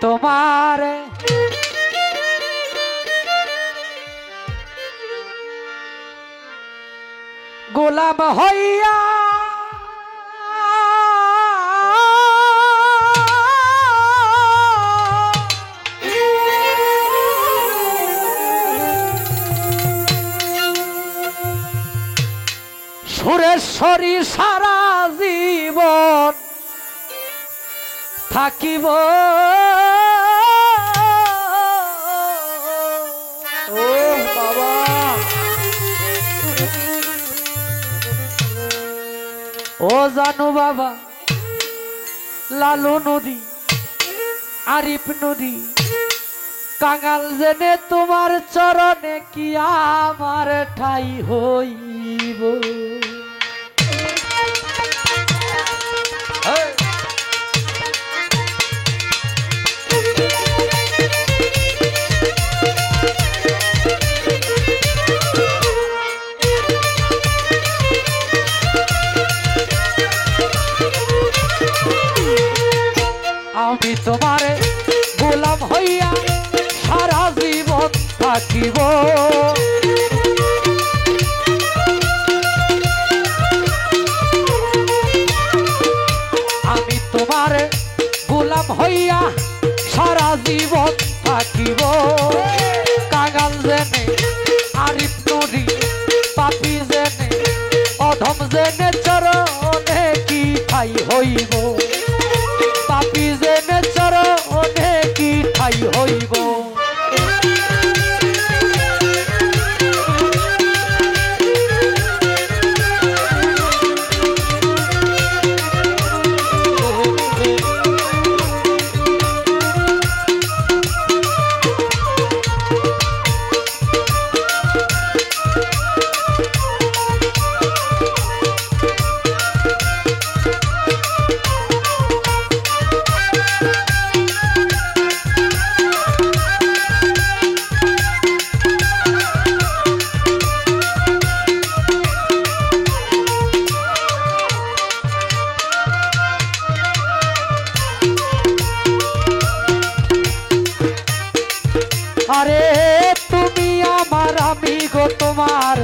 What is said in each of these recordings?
তোমার গোলাম হইয়া সুরেশ্বরী সারা জীবন থাকিব ও বাবা ও জানু বাবা লালু নদী আরিফ নদী কাঙাল জেনে তোমার চরণে কি আমার ঠাই হইব আমি তোমার গোলাম হইয়া সারা জীবন থাকিব আমি তোমার গোলাম হইয়া সারা জীবন থাকিব কাঙাল জেনে আরিফ নদী পাপী জেনে অধম জেনে চরণে কি ঠাই হইব পাপী জেনে চরণে কি ঠাই হইব আরে তুমি আমার আমি গো তোমার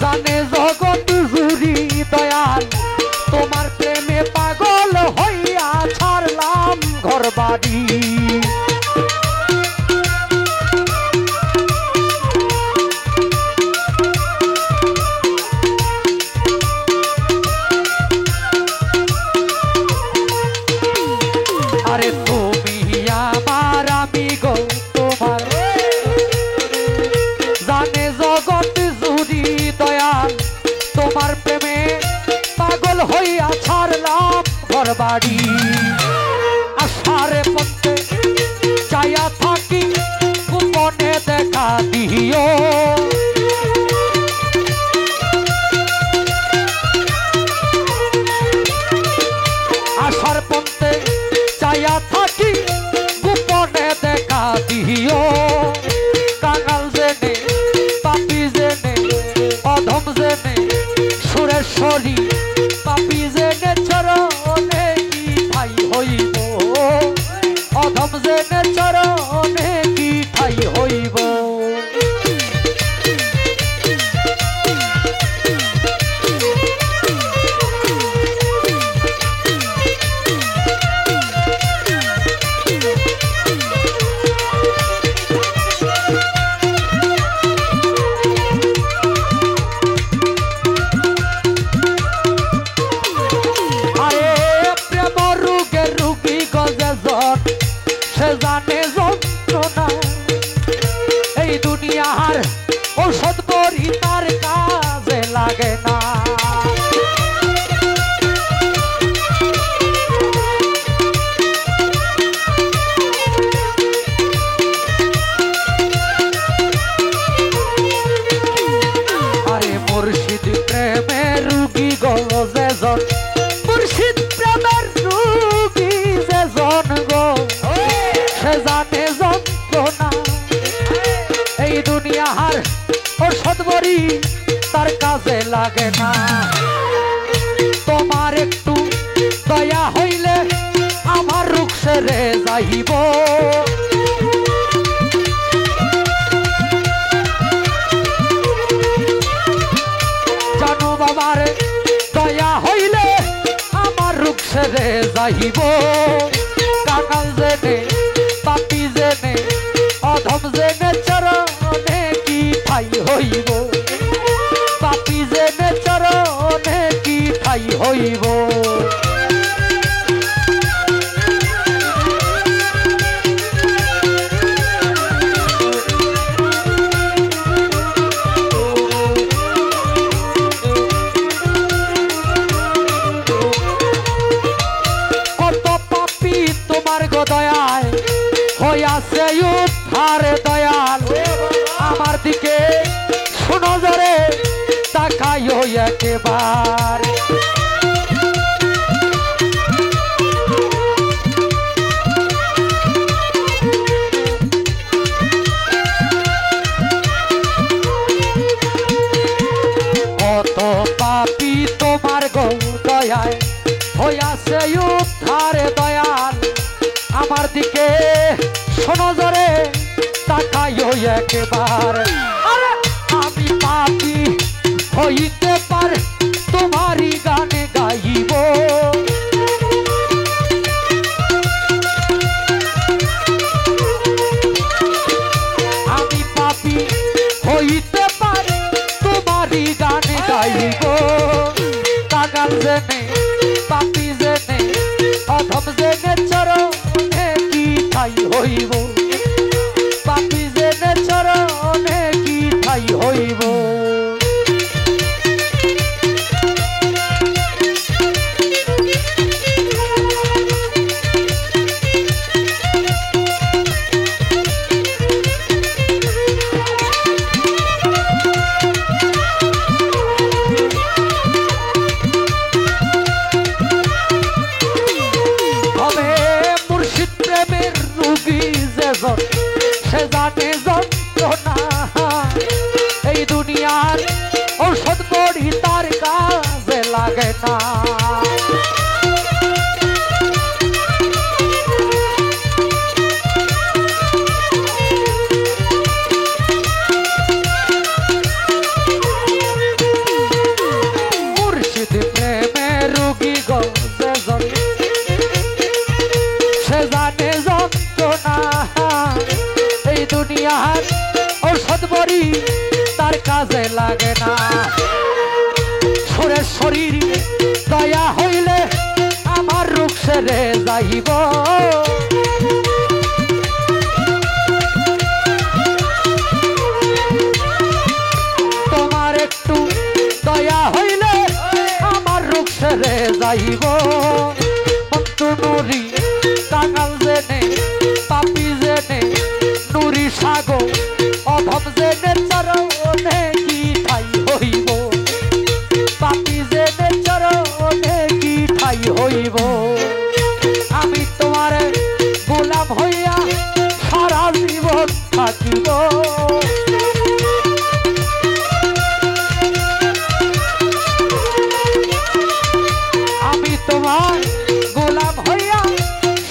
জানে জগৎ জুড়ি দয়াল তোমার প্রেমে পাগল হইয়া ছাড়লাম ঘর বাড়ি আরে তুমি আমার আমি গো তোমার জানে জগৎ জুড়ি দয়াল তোমার প্রেমে পাগল হইয়া ছাড়লাম ঘর বাড়ি আশারে পথে চাইয়া থাকি গোপনে দেখা দিও আশার পথে চাইয়া থাকি গোপনে দেখা দিও কাঙাল জেনে পাপী জেনে অধম জেনে সুরেশ্বরী পাপী জেনে চরণে কি ঠাই হইব অধম জেনে চরণে কি ঠাই হইব সে জানে যন্ত্রণা এই দুনিয়ার ঔষধ বড়ি তার কাজে লাগে না আরে মুর্শিদ প্রেমের রুগী গো যেজন মুর্শিদ প্রেমের রুগী যেজন গো সে জানে যন্ত্রণা এই দুনিয়ার ঔষধ বড়ি তার কাজে লাগে না তোমার একটু দয়া হইলে আমার রোগ সে ছেড়ে যাইব জানো বাবার দয়া হইলে আমার রূপ ছেড়ে যাইব কাঙাল জেনে পাপি জেনে অধম জেনে চরণে কি ঠাই হইব পাপি জেনে চরণে কি ঠাই হইব দয়ায় হইয়াছে উদ্ধার দয়াল আমার দিকে শোনো জরে তাকাইও একবার কত পাপী তোমার গো দয়ায় হইয়াছে উদ্ধার দয়াল আমার দিকে শোনো জরে তাকাইও একবার আমি পাপী হইতে পারে তোমারই গানে গাইব আমি পাপী হইতে পারে তোমারই গানে গাইব কাঙাল জেনে পাপী জেনে অধম জেনে চরণে কি ঠাই হইব পাপী জেনে চরণে কি ঠাই হইব সে জানে যন্ত্রণা এই দুনিয়ার ঔষধ বড়ি তার কাজে লাগে না মুর্শিদ প্রেমে রুগী গো সে জানে যন্ত্রণা এই দুনিয়ার ঔষধ বড়ি তার কাজে লাগে না সুরের শরীর দয়া হইলে আমার রূপ ছেড়ে যাইব তোমার একটু দয়া হইলে আমার রূপ ছেড়ে যাইব নুরি কাঙাল জেনে পাপি জেনে নুরি সাগো অধম জেনে চরণে কি ঠাই হইব পাপি জেনে চরণে কি ঠাই হইব আমি তোমার গোলাম হইয়া সারা জীবন থাকিব আমি তোমার গোলাম হইয়া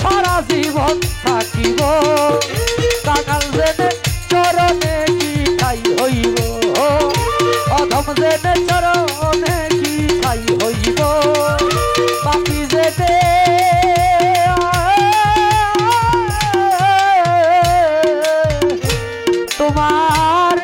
সারা জীবন থাকিব কাঙাল জেনে চরণে কি ঠাই হইব অধম জেনে চরণে কি ঠাই হইব পাপী জেনে তোমার